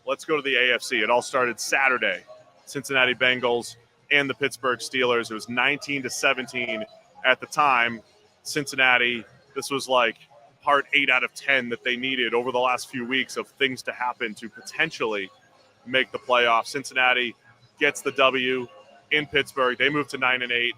Let's go to the AFC. It all started Saturday. Cincinnati Bengals and the Pittsburgh Steelers. It was 19-17 at the time. Cincinnati, this was like part 8 out of 10 that they needed over the last few weeks of things to happen to potentially make the playoffs. Cincinnati gets the W in Pittsburgh. They moved to 9-8.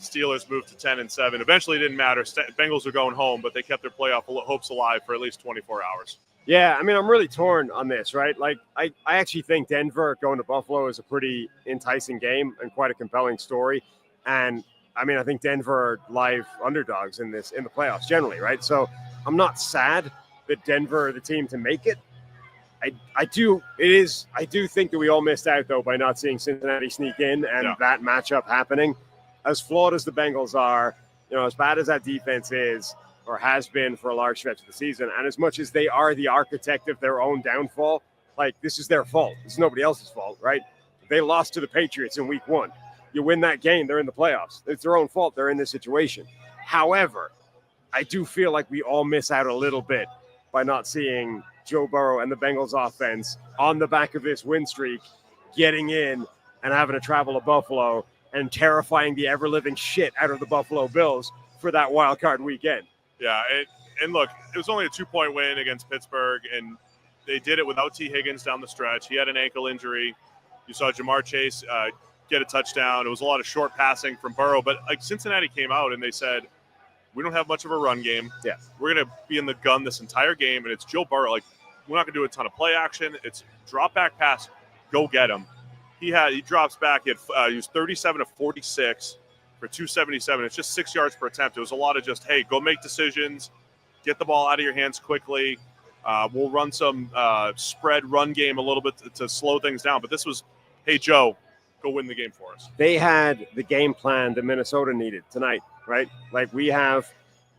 Steelers moved to 10-7. Eventually, it didn't matter. Bengals are going home, but they kept their playoff hopes alive for at least 24 hours. Yeah, I mean, I'm really torn on this, right? Like, I actually think Denver going to Buffalo is a pretty enticing game and quite a compelling story. And, I mean, I think Denver are live underdogs in the playoffs generally, right? So I'm not sad that Denver are the team to make it. I do think that we all missed out, though, by not seeing Cincinnati sneak in and that matchup happening. As flawed as the Bengals are, as bad as that defense is or has been for a large stretch of the season, and as much as they are the architect of their own downfall, like, this is their fault. This is nobody else's fault, right? They lost to the Patriots in week 1. You win that game, they're in the playoffs. It's their own fault they're in this situation. However, I do feel like we all miss out a little bit by not seeing Joe Burrow and the Bengals offense on the back of this win streak getting in and having to travel to Buffalo and terrifying the ever-living shit out of the Buffalo Bills for that wild card weekend. Yeah, and look, it was only a 2-point win against Pittsburgh, and they did it without T. Higgins down the stretch. He had an ankle injury. You saw Jamar Chase get a touchdown. It was a lot of short passing from Burrow, but like Cincinnati came out and they said, we don't have much of a run game. Yeah, we're going to be in the gun this entire game, and it's Joe Burrow. Like, we're not going to do a ton of play action. It's drop back pass, go get him. He drops back. He was 37 of 46 for 277. It's just 6 yards per attempt. It was a lot of just, hey, go make decisions, get the ball out of your hands quickly. We'll run some spread run game a little bit to slow things down. But this was, hey, Joe, go win the game for us. They had the game plan that Minnesota needed tonight, right? Like, we have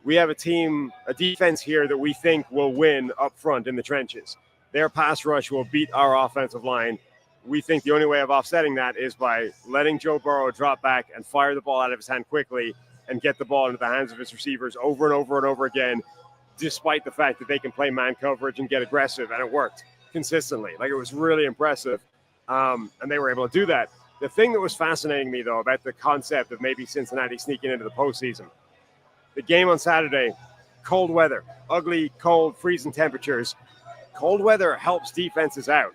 a defense here that we think will win up front in the trenches. Their pass rush will beat our offensive line. We think the only way of offsetting that is by letting Joe Burrow drop back and fire the ball out of his hand quickly and get the ball into the hands of his receivers over and over and over again, despite the fact that they can play man coverage and get aggressive, and it worked consistently. Like, it was really impressive, and they were able to do that. The thing that was fascinating me, though, about the concept of maybe Cincinnati sneaking into the postseason, the game on Saturday, cold weather, ugly, cold, freezing temperatures. Cold weather helps defenses out.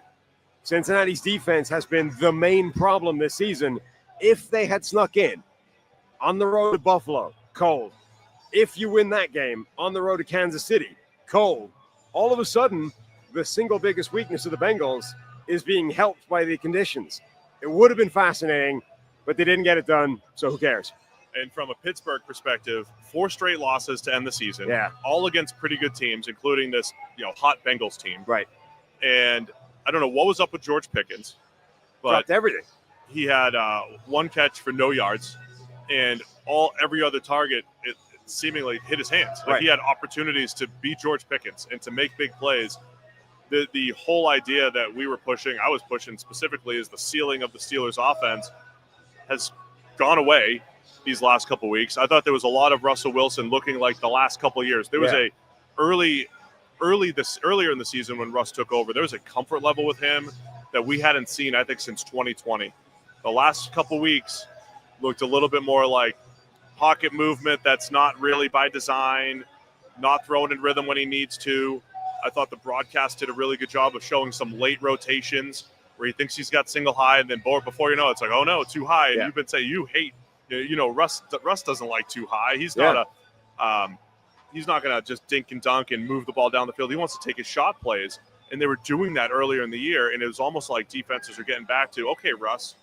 Cincinnati's defense has been the main problem this season. If they had snuck in on the road to Buffalo, cold. If you win that game on the road to Kansas City, cold. All of a sudden, the single biggest weakness of the Bengals is being helped by the conditions. It would have been fascinating, but they didn't get it done, so who cares? And from a Pittsburgh perspective, 4 straight losses to end the season. Yeah. All against pretty good teams, including this, hot Bengals team. Right. And I don't know what was up with George Pickens, but dropped everything. He had 1 catch for no yards, and every other target it seemingly hit his hands. Like, he had opportunities to beat George Pickens and to make big plays. The whole idea that I was pushing specifically, is the ceiling of the Steelers' offense has gone away these last couple weeks. I thought there was a lot of Russell Wilson looking like the last couple of years. There was earlier in the season when Russ took over, there was a comfort level with him that we hadn't seen, I think, since 2020. The last couple weeks looked a little bit more like pocket movement that's not really by design, not throwing in rhythm when he needs to. I thought the broadcast did a really good job of showing some late rotations where he thinks he's got single high, and then before you know it, it's like, oh no, too high. And you've been saying you hate, Russ doesn't like too high. He's not he's not going to just dink and dunk and move the ball down the field. He wants to take his shot plays. And they were doing that earlier in the year, and it was almost like defenses are getting back to, okay, Russ,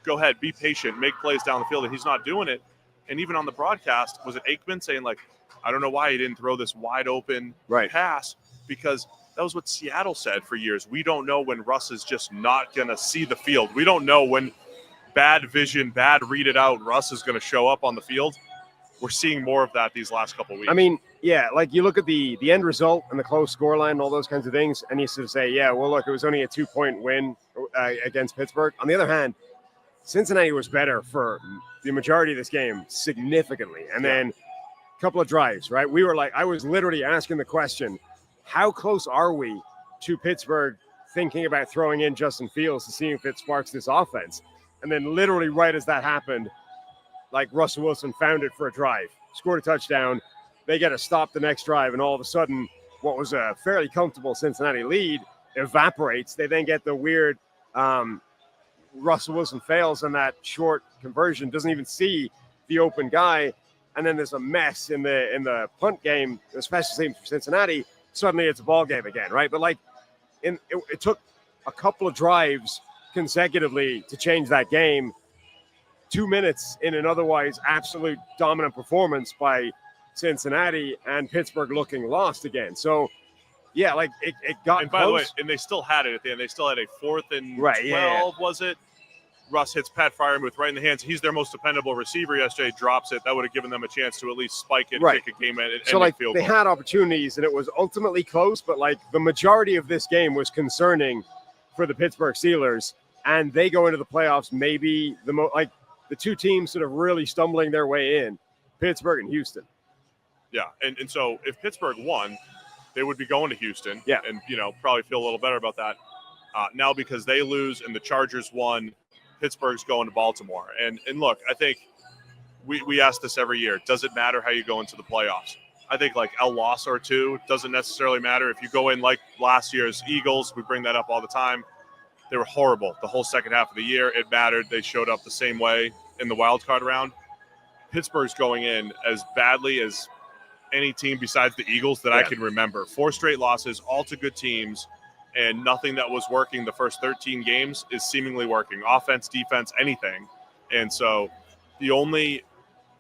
go ahead, be patient, make plays down the field, and he's not doing it. And even on the broadcast, was it Aikman saying, like, I don't know why he didn't throw this wide open pass, because that was what Seattle said for years. We don't know when Russ is just not going to see the field. We don't know when bad vision, bad read it out, Russ is going to show up on the field. We're seeing more of that these last couple of weeks. I mean, yeah, like you look at the end result and the close scoreline and all those kinds of things, and you sort of say, yeah, well, look, it was only a 2-point win against Pittsburgh. On the other hand, Cincinnati was better for the majority of this game significantly. And then a couple of drives, right? We were like, I was literally asking the question, how close are we to Pittsburgh thinking about throwing in Justin Fields to see if it sparks this offense. And then literally right as that happened, like Russell Wilson found it for a drive, scored a touchdown. They get a stop the next drive, and all of a sudden, what was a fairly comfortable Cincinnati lead evaporates. They then get the weird Russell Wilson fails on that short conversion, doesn't even see the open guy, and then there's a mess in the punt game, especially for Cincinnati. Suddenly it's a ball game again, right? But like, it took a couple of drives consecutively to change that game. 2 minutes in an otherwise absolute dominant performance by Cincinnati, and Pittsburgh looking lost again. So, yeah, like it got and by close. the way, and they still had it at the end. They still had a 4th and 12, yeah. Was it? Russ hits Pat Freiermuth right in the hands. He's their most dependable receiver yesterday. Drops it. That would have given them a chance to at least spike it, and kick a game and so like field they goal. had opportunities, and it was ultimately close. But like the majority of this game was concerning for the Pittsburgh Steelers, and they go into the playoffs maybe the two teams sort of really stumbling their way in, Pittsburgh and Houston. Yeah, and so if Pittsburgh won, they would be going to Houston. Yeah, and probably feel a little better about that. Now because they lose and the Chargers won, Pittsburgh's going to Baltimore. And look, I think we ask this every year. Does it matter how you go into the playoffs? I think like a loss or two doesn't necessarily matter. If you go in like last year's Eagles, we bring that up all the time. They were horrible the whole second half of the year. It mattered. They showed up the same way in the wild card round. Pittsburgh's going in as badly as any team besides the Eagles that I can remember. 4 straight losses, all to good teams, and nothing that was working the first 13 games is seemingly working. Offense, defense, anything. And so the only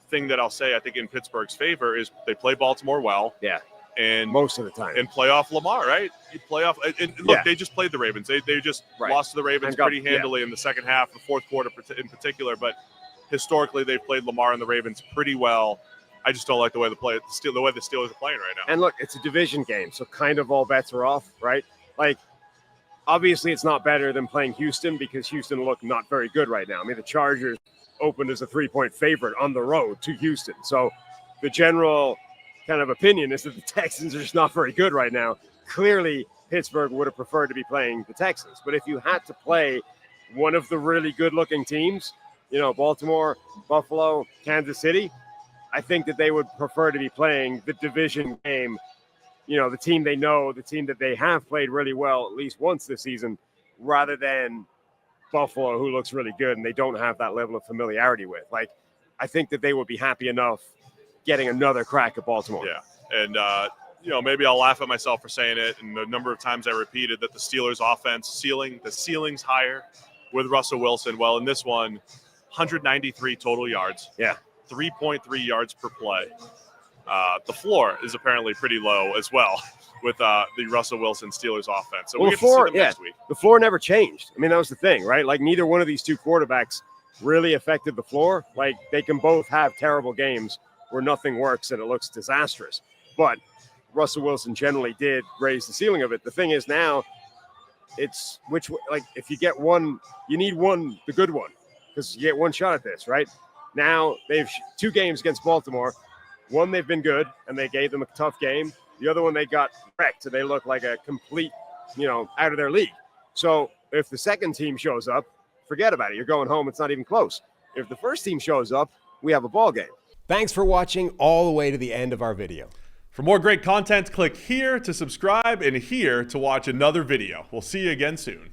thing that I'll say, I think, in Pittsburgh's favor is they play Baltimore well. Yeah. And most of the time. And play off Lamar, right? You play off. And look, they just played the Ravens. They just lost to the Ravens pretty handily in the second half, the fourth quarter in particular. But historically, they've played Lamar and the Ravens pretty well. I just don't like the way the way the Steelers are playing right now. And look, it's a division game, so kind of all bets are off, right? Like, obviously, it's not better than playing Houston because Houston look not very good right now. I mean, the Chargers opened as a 3-point favorite on the road to Houston. So the general kind of opinion is that the Texans are just not very good right now. Clearly, Pittsburgh would have preferred to be playing the Texans. But if you had to play one of the really good-looking teams, Baltimore, Buffalo, Kansas City, I think that they would prefer to be playing the division game, the team they know, the team that they have played really well at least once this season, rather than Buffalo, who looks really good and they don't have that level of familiarity with. Like, I think that they would be happy enough getting another crack at Baltimore. Yeah, and maybe I'll laugh at myself for saying it, and the number of times I repeated that the Steelers' offense the ceiling's higher with Russell Wilson. Well, in this one, 193 total yards. Yeah. 3.3 yards per play. The floor is apparently pretty low as well with the Russell Wilson Steelers offense. So we get to see them next week. The floor never changed. I mean, that was the thing, right? Like, neither one of these two quarterbacks really affected the floor. Like, they can both have terrible games where nothing works and it looks disastrous. But Russell Wilson generally did raise the ceiling of it. The thing is now, it's if you get one, you need one, the good one, because you get one shot at this, right? Now they've 2 games against Baltimore. One, they've been good, and they gave them a tough game. The other one, they got wrecked, and they look like a complete, out of their league. So if the second team shows up, forget about it. You're going home. It's not even close. If the first team shows up, we have a ball game. Thanks for watching all the way to the end of our video. For more great content, click here to subscribe and here to watch another video. We'll see you again soon.